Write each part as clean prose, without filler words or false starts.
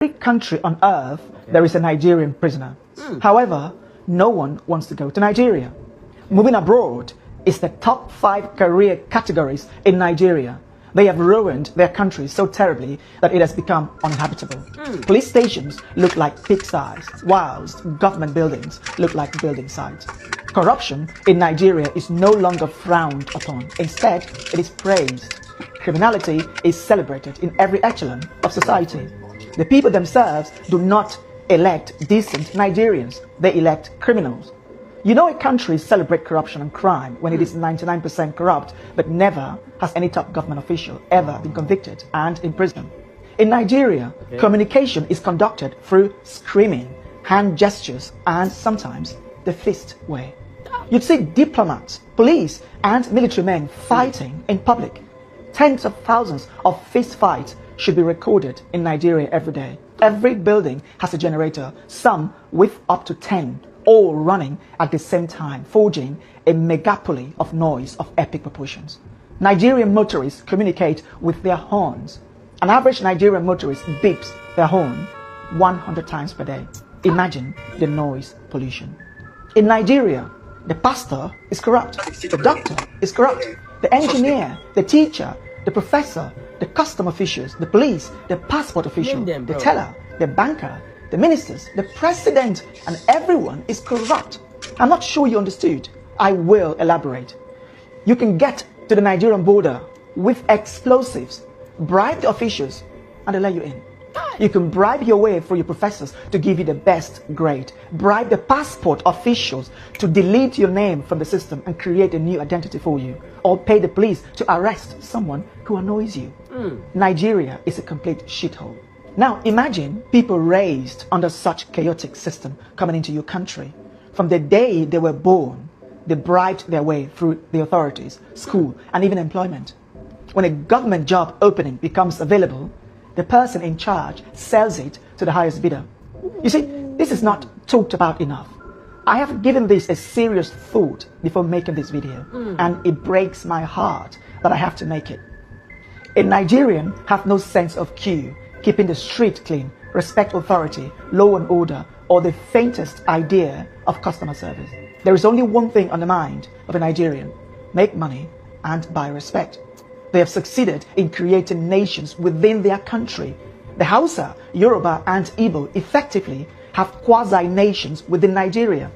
country on earth, there is a Nigerian prisoner. However, no one wants to go to Nigeria. Moving abroad is the top 5 career categories in Nigeria. They have ruined their country so terribly that it has become uninhabitable. Police stations look like pigsties, whilst government buildings look like building sites. Corruption in Nigeria is no longer frowned upon. Instead, it is praised. Criminality is celebrated in every echelon of society. The people themselves do not elect decent Nigerians. They elect criminals. You know, a country celebrates corruption and crime when it is 99% corrupt, but never has any top government official ever been convicted and imprisoned. In Nigeria, communication is conducted through screaming, hand gestures, and sometimes the fist way. You'd see diplomats, police, and military men fighting in public. Tens of thousands of fist fights should be recorded in Nigeria every day. Every building has a generator, some with up to 10, all running at the same time, forging a megapoly of noise of epic proportions. Nigerian motorists communicate with their horns. An average Nigerian motorist beeps their horn 100 times per day. Imagine the noise pollution. In Nigeria, the pastor is corrupt, the doctor is corrupt, the engineer, the teacher, the professor, the custom officials, the police, the passport official, the teller, the banker, the ministers, the president, and everyone is corrupt. I'm not sure you understood. I will elaborate. You can get to the Nigerian border with explosives, bribe the officials, and they let you in. You can bribe your way through your professors to give you the best grade. Bribe the passport officials to delete your name from the system and create a new identity for you. Or pay the police to arrest someone who annoys you. Nigeria is a complete shithole. Now imagine people raised under such chaotic system coming into your country. From the day they were born, they bribed their way through the authorities, school, and even employment. When a government job opening becomes available, the person in charge sells it to the highest bidder. You see, this is not talked about enough. I have given this a serious thought before making this video, and it breaks my heart that I have to make it. A Nigerian have no sense of queue, keeping the street clean, respect authority, law and order, or the faintest idea of customer service. There is only one thing on the mind of a Nigerian: make money and buy respect. They have succeeded in creating nations within their country. The Hausa, Yoruba, and Igbo effectively have quasi-nations within Nigeria.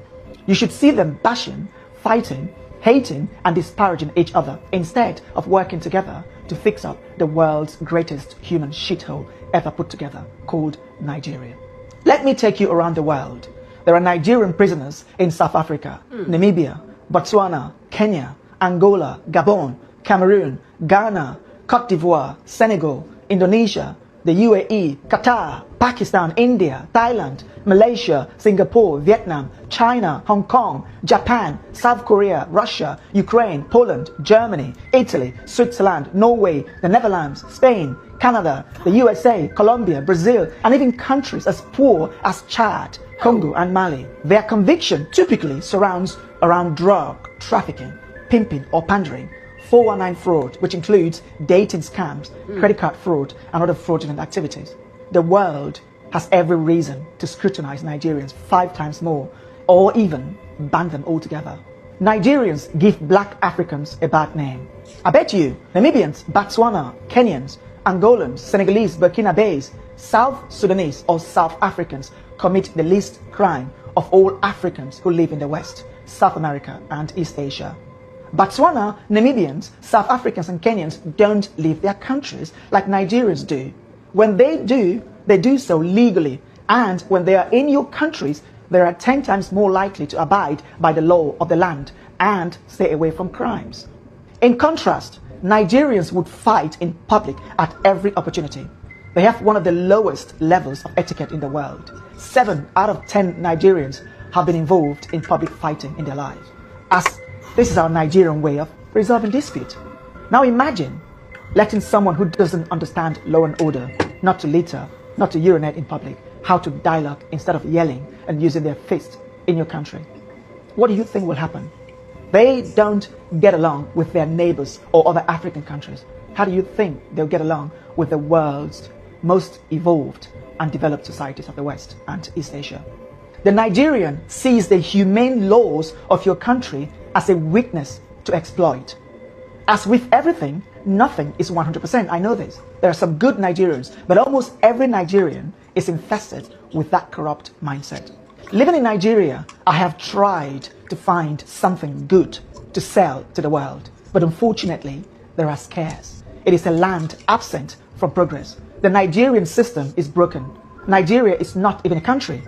You should see them bashing, fighting, hating, and disparaging each other instead of working together to fix up the world's greatest human shithole ever put together, called Nigeria. Let me take you around the world. There are Nigerian prisoners in South Africa, Namibia, Botswana, Kenya, Angola, Gabon, Cameroon, Ghana, Cote d'Ivoire, Senegal, Indonesia, the UAE, Qatar, Pakistan, India, Thailand, Malaysia, Singapore, Vietnam, China, Hong Kong, Japan, South Korea, Russia, Ukraine, Poland, Germany, Italy, Switzerland, Norway, the Netherlands, Spain, Canada, the USA, Colombia, Brazil, and even countries as poor as Chad, Congo, and Mali. Their conviction typically surrounds around drug trafficking, pimping, or pandering, 419 fraud, which includes dating scams, credit card fraud, and other fraudulent activities. The world has every reason to scrutinize Nigerians 5 times more, or even ban them altogether. Nigerians give black Africans a bad name. I bet you Namibians, Botswana, Kenyans, Angolans, Senegalese, Burkina Faso, South Sudanese, or South Africans commit the least crime of all Africans who live in the West, South America, and East Asia. Botswana, Namibians, South Africans, and Kenyans don't leave their countries like Nigerians do. When they do so legally, and when they are in your countries, they are 10 times more likely to abide by the law of the land and stay away from crimes. In contrast, Nigerians would fight in public at every opportunity. They have one of the lowest levels of etiquette in the world. 7 out of 10 Nigerians have been involved in public fighting in their lives, as this is our Nigerian way of resolving dispute. Now imagine letting someone who doesn't understand law and order not to litter, not to urinate in public, how to dialogue instead of yelling and using their fists in your country. What do you think will happen? They don't get along with their neighbors or other African countries. How do you think they'll get along with the world's most evolved and developed societies of the West and East Asia. The Nigerian sees the humane laws of your country as a weakness to exploit. As with everything, nothing is 100%. I know this. There are some good Nigerians, but almost every Nigerian is infested with that corrupt mindset. Living in Nigeria, I have tried to find something good to sell to the world, but unfortunately, there are scarce. It is a land absent from progress. The Nigerian system is broken. Nigeria is not even a country.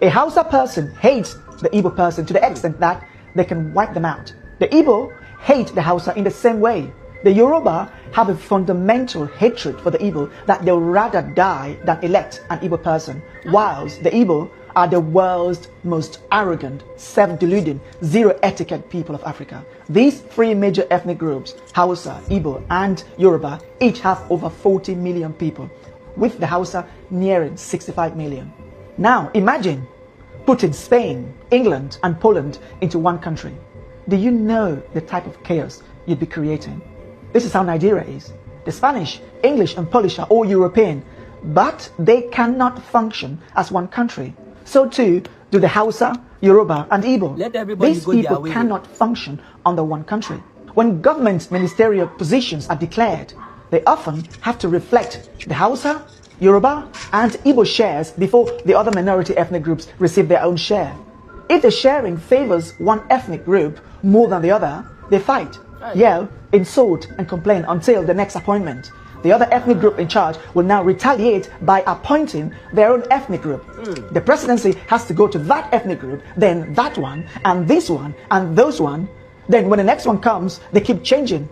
A Hausa person hates the Igbo person to the extent that they can wipe them out. The Igbo hate the Hausa in the same way. The Yoruba have a fundamental hatred for the Igbo that they'll rather die than elect an Igbo person, whilst the Igbo are the world's most arrogant, self-deluding, zero-etiquette people of Africa. These three major ethnic groups, Hausa, Igbo, and Yoruba, each have over 40 million people, with the Hausa nearing 65 million. Now, imagine putting Spain, England, and Poland into one country. Do you know the type of chaos you'd be creating? This is how Nigeria is. The Spanish, English, and Polish are all European, but they cannot function as one country. So too do the Hausa, Yoruba, and Igbo. These people cannot function under one country. When government ministerial positions are declared, they often have to reflect the Hausa, Yoruba, and Igbo shares before the other minority ethnic groups receive their own share. If the sharing favors one ethnic group more than the other, they fight, yell, insult, and complain until the next appointment. The other ethnic group in charge will now retaliate by appointing their own ethnic group. The presidency has to go to that ethnic group, then that one, and this one, and those one. Then when the next one comes, they keep changing.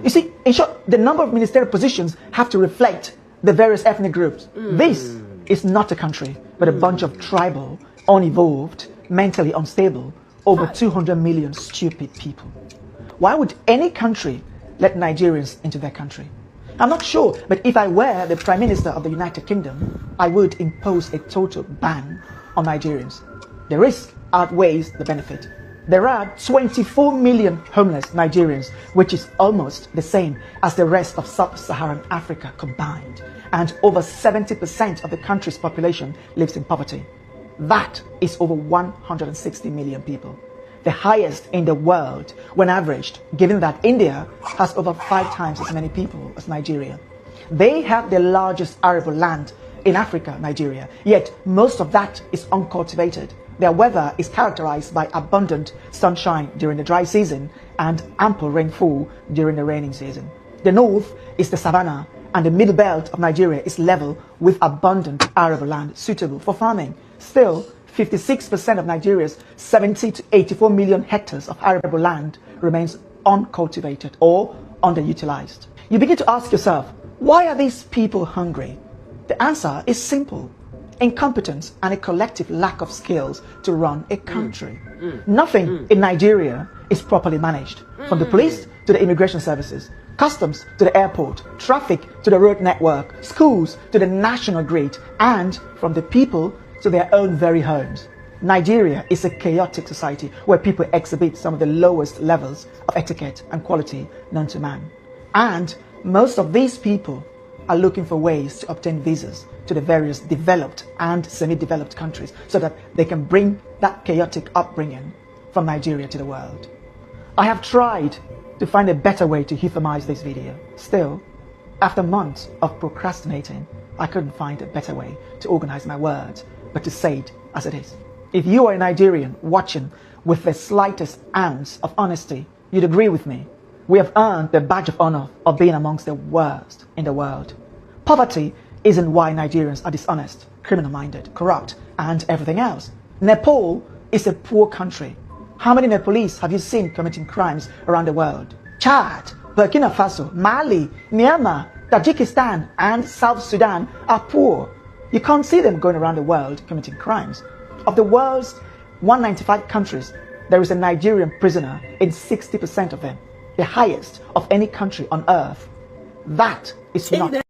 You see, in short, the number of ministerial positions have to reflect the various ethnic groups. This is not a country, but a bunch of tribal, unevolved, mentally unstable, over 200 million stupid people. Why would any country let Nigerians into their country? I'm not sure, but if I were the Prime Minister of the United Kingdom, I would impose a total ban on Nigerians. The risk outweighs the benefit. There are 24 million homeless Nigerians, which is almost the same as the rest of sub-Saharan Africa combined. And over 70% of the country's population lives in poverty. That is over 160 million people. The highest in the world when averaged, given that India has over 5 times as many people as Nigeria. They have the largest arable land in Africa, Nigeria, yet most of that is uncultivated. Their weather is characterized by abundant sunshine during the dry season and ample rainfall during the raining season. The north is the savanna, and the middle belt of Nigeria is level with abundant arable land suitable for farming. Still, 56% of Nigeria's 70 to 84 million hectares of arable land remains uncultivated or underutilized. You begin to ask yourself, why are these people hungry? The answer is simple: incompetence and a collective lack of skills to run a country. Nothing in Nigeria is properly managed, from the police to the immigration services, customs to the airport, traffic to the road network, schools to the national grid, and from the people to their own very homes. Nigeria is a chaotic society where people exhibit some of the lowest levels of etiquette and quality known to man. And most of these people are looking for ways to obtain visas to the various developed and semi-developed countries so that they can bring that chaotic upbringing from Nigeria to the world. I have tried to find a better way to euphemize this video. Still, after months of procrastinating, I couldn't find a better way to organize my words, but to say it as it is. If you are a Nigerian watching with the slightest ounce of honesty, you'd agree with me. We have earned the badge of honor of being amongst the worst in the world. Poverty isn't why Nigerians are dishonest, criminal-minded, corrupt, and everything else. Nepal is a poor country. How many Nepalese have you seen committing crimes around the world? Chad, Burkina Faso, Mali, Myanmar, Tajikistan, and South Sudan are poor. You can't see them going around the world committing crimes. Of the world's 195 countries, there is a Nigerian prisoner in 60% of them, the highest of any country on earth. That is not